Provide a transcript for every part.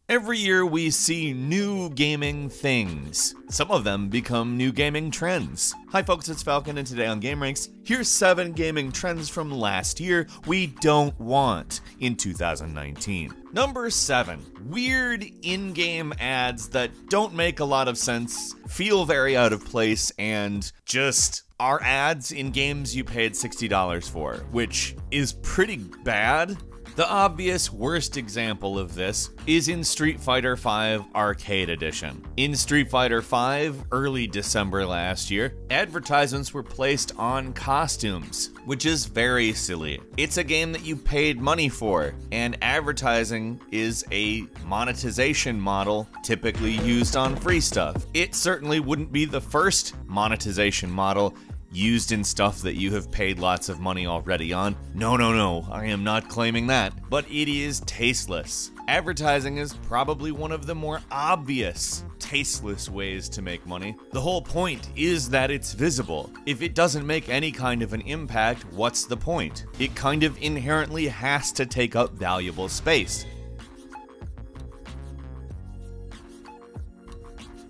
Every year we see new gaming things. Some of them become new gaming trends. Hi folks, it's Falcon, and today on gameranx, here's 7 gaming trends from last year we don't want in 2019. Number 7, weird in-game ads that don't make a lot of sense, feel very out of place, and just are ads in games you paid $60 for, which is pretty bad. The obvious worst example of this is in Street Fighter V Arcade Edition. In Street Fighter V, early December last year, advertisements were placed on costumes, which is very silly. It's a game that you paid money for, and advertising is a monetization model typically used on free stuff. It certainly wouldn't be the first monetization model used in stuff that you have paid lots of money already on. No, I am not claiming that. But it is tasteless. Advertising is probably one of the more obvious, tasteless ways to make money. The whole point is that it's visible. If it doesn't make any kind of an impact, what's the point? It kind of inherently has to take up valuable space.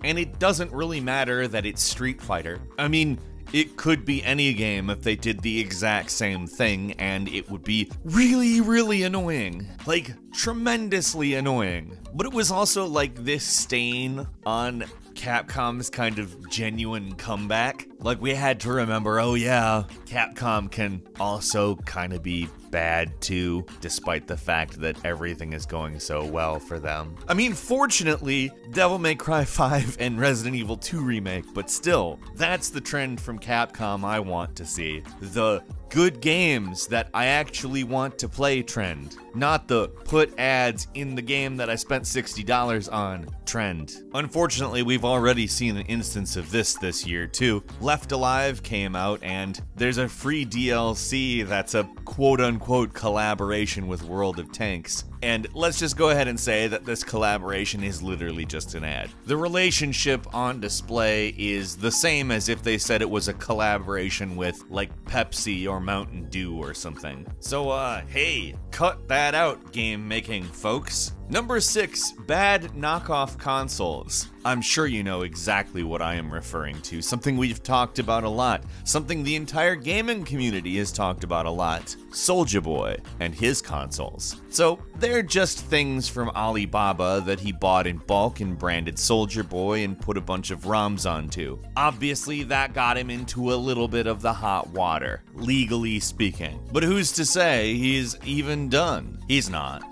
And it doesn't really matter that it's Street Fighter. I mean, it could be any game if they did the exact same thing, and it would be really annoying. Like, tremendously annoying. But it was also like this stain on Capcom's kind of genuine comeback. Like, we had to remember, oh yeah, Capcom can also kind of be bad too, despite the fact that everything is going so well for them. I mean, fortunately, Devil May Cry 5 and Resident Evil 2 Remake, but still, that's the trend from Capcom I want to see. The good games that I actually want to play trend, not the put ads in the game that I spent $60 on trend. Unfortunately, we've already seen an instance of this year too. Left Alive came out, and there's a free DLC that's a quote-unquote collaboration with World of Tanks. And let's just go ahead and say that this collaboration is literally just an ad. The relationship on display is the same as if they said it was a collaboration with, like, Pepsi or Mountain Dew or something. So, hey, cut that out, game making folks. Number 6, bad knockoff consoles. I'm sure you know exactly what I am referring to, something we've talked about a lot, something the entire gaming community has talked about a lot. Soulja Boy and his consoles. So, they're just things from Alibaba that he bought in bulk and branded Soulja Boy and put a bunch of ROMs onto. Obviously, that got him into a little bit of the hot water, legally speaking. But who's to say he's even done? He's not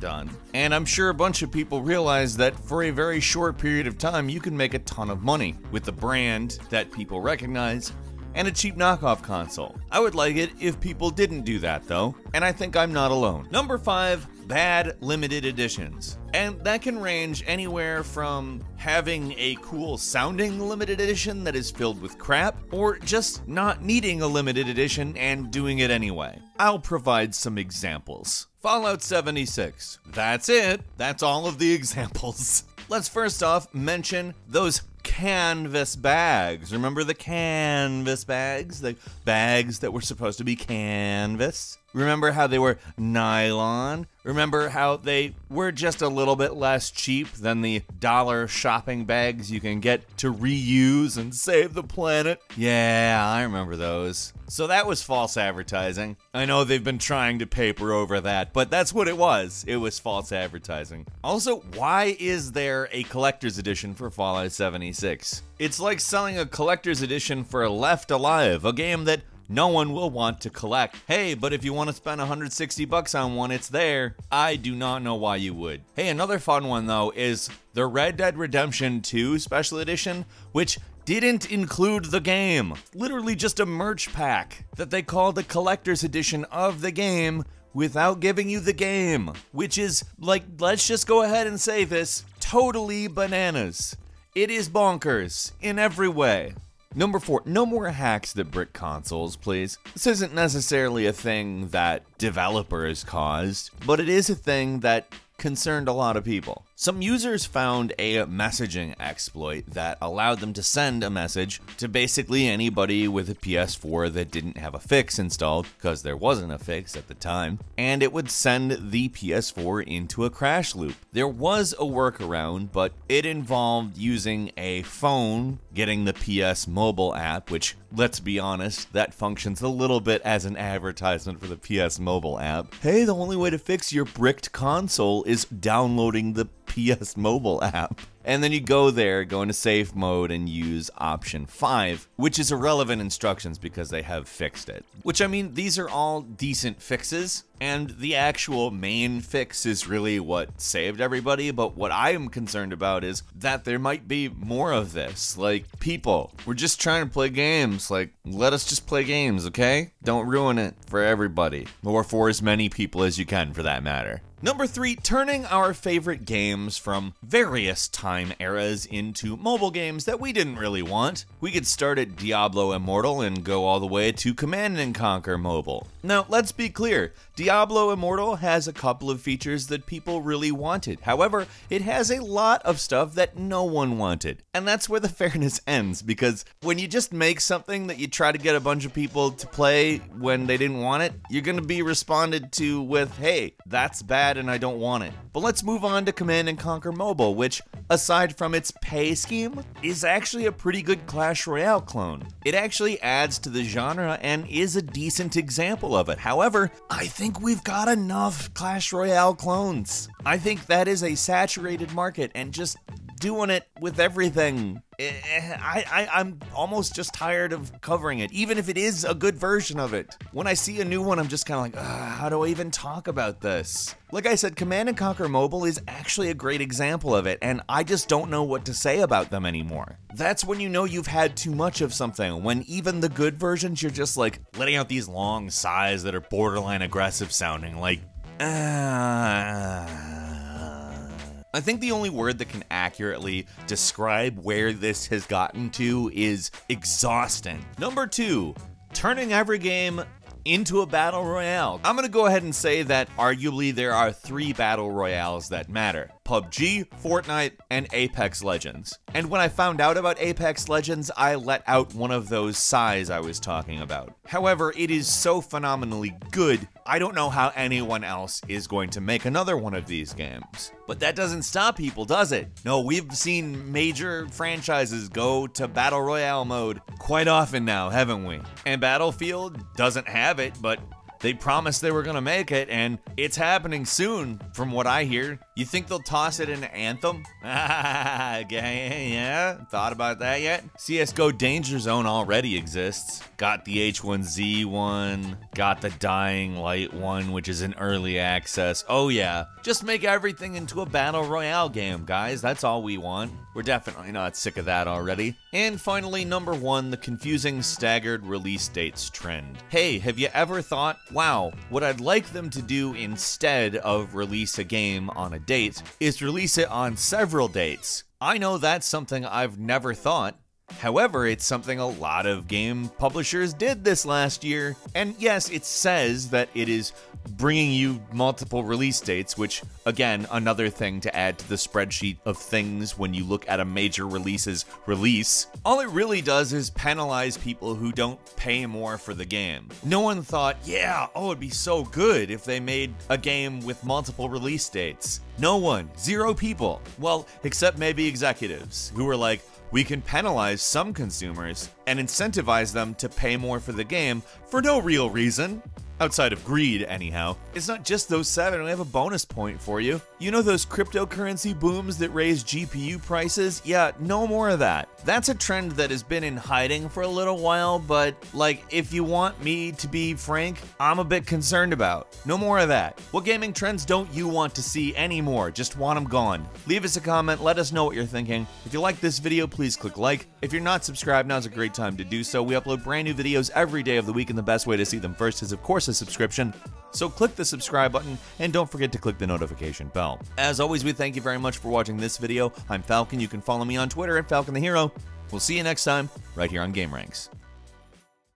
done. And I'm sure a bunch of people realize that for a very short period of time, you can make a ton of money with a brand that people recognize and a cheap knockoff console. I would like it if people didn't do that though, and I think I'm not alone. Number 5, bad limited editions. And that can range anywhere from having a cool sounding limited edition that is filled with crap, or just not needing a limited edition and doing it anyway. I'll provide some examples. Fallout 76. That's it. That's all of the examples. Let's first off mention those canvas bags. Remember the canvas bags? The bags that were supposed to be canvas? Remember how they were nylon? Remember how they were just a little bit less cheap than the dollar shopping bags you can get to reuse and save the planet? Yeah, I remember those. So that was false advertising. I know they've been trying to paper over that, but that's what it was. It was false advertising. Also, why is there a collector's edition for Fallout 76? It's like selling a collector's edition for Left Alive, a game that no one will want to collect. Hey, but if you want to spend $160 on one, it's there. I do not know why you would. Hey, another fun one though is the Red Dead Redemption 2 Special Edition, which didn't include the game. Literally just a merch pack that they called the collector's edition of the game without giving you the game. Which is, like, let's just go ahead and say this, totally bananas. It is bonkers in every way. Number 4, no more hacks that brick consoles, please. This isn't necessarily a thing that developers caused, but it is a thing that concerned a lot of people. Some users found a messaging exploit that allowed them to send a message to basically anybody with a PS4 that didn't have a fix installed, because there wasn't a fix at the time, and it would send the PS4 into a crash loop. There was a workaround, but it involved using a phone, getting the PS mobile app, which, let's be honest, that functions a little bit as an advertisement for the PS mobile app. Hey, the only way to fix your bricked console is downloading the PS mobile app. And then you go there, go into safe mode, and use option 5, which is irrelevant instructions because they have fixed it. Which, I mean, these are all decent fixes, and the actual main fix is really what saved everybody, but what I am concerned about is that there might be more of this. Like, people, we're just trying to play games. Like, let us just play games, okay? Don't ruin it for everybody, or for as many people as you can, for that matter. Number 3, turning our favorite games from various time eras into mobile games that we didn't really want. We could start at Diablo Immortal and go all the way to Command & Conquer Mobile. Now, let's be clear, Diablo Immortal has a couple of features that people really wanted. However, it has a lot of stuff that no one wanted. And that's where the fairness ends, because when you just make something that you try to get a bunch of people to play when they didn't want it, you're gonna be responded to with, hey, that's bad and I don't want it. But let's move on to Command & Conquer Mobile, which, aside from its pay scheme, is actually a pretty good Clash Royale clone. It actually adds to the genre and is a decent example of it. However, I think we've got enough Clash Royale clones. I think that is a saturated market, and just doing it with everything, I'm almost just tired of covering it, even if it is a good version of it. When I see a new one, I'm just kind of like, how do I even talk about this? Like I said, Command & Conquer Mobile is actually a great example of it, and I just don't know what to say about them anymore. That's when you know you've had too much of something, when even the good versions, you're just like letting out these long sighs that are borderline aggressive sounding, like, I think the only word that can accurately describe where this has gotten to is exhausting. Number 2, turning every game into a battle royale. I'm gonna go ahead and say that arguably there are 3 battle royales that matter: PUBG, Fortnite, and Apex Legends. And when I found out about Apex Legends, I let out one of those sighs I was talking about. However, it is so phenomenally good, I don't know how anyone else is going to make another one of these games. But that doesn't stop people, does it? No, we've seen major franchises go to Battle Royale mode quite often now, haven't we? And Battlefield doesn't have it, but they promised they were gonna make it, and it's happening soon, from what I hear. You think they'll toss it into Anthem? Yeah, thought about that yet? CSGO Danger Zone already exists. Got the H1Z one, got the Dying Light one, which is in early access. Oh yeah, just make everything into a battle royale game, guys. That's all we want. We're definitely not sick of that already. And finally, number 1, the confusing staggered release dates trend. Hey, have you ever thought, wow, what I'd like them to do instead of release a game on a date is release it on several dates? I know that's something I've never thought. However, it's something a lot of game publishers did this last year. And yes, it says that it is bringing you multiple release dates, which, again, another thing to add to the spreadsheet of things when you look at a major release's release. All it really does is penalize people who don't pay more for the game. No one thought, yeah, oh, it'd be so good if they made a game with multiple release dates. No one. 0 people. Well, except maybe executives who were like, we can penalize some consumers and incentivize them to pay more for the game for no real reason. Outside of greed, anyhow. It's not just those 7, we have a bonus point for you. You know those cryptocurrency booms that raise GPU prices? Yeah, no more of that. That's a trend that has been in hiding for a little while, but, like, if you want me to be frank, I'm a bit concerned about. No more of that. What gaming trends don't you want to see anymore? Just want them gone. Leave us a comment, let us know what you're thinking. If you like this video, please click like. If you're not subscribed, now's a great time to do so. We upload brand new videos every day of the week, and the best way to see them first is, of course, a subscription. So click the subscribe button and don't forget to click the notification bell. As always, we thank you very much for watching this video. I'm Falcon. You can follow me on Twitter at Falcon the Hero. We'll see you next time right here on gameranx.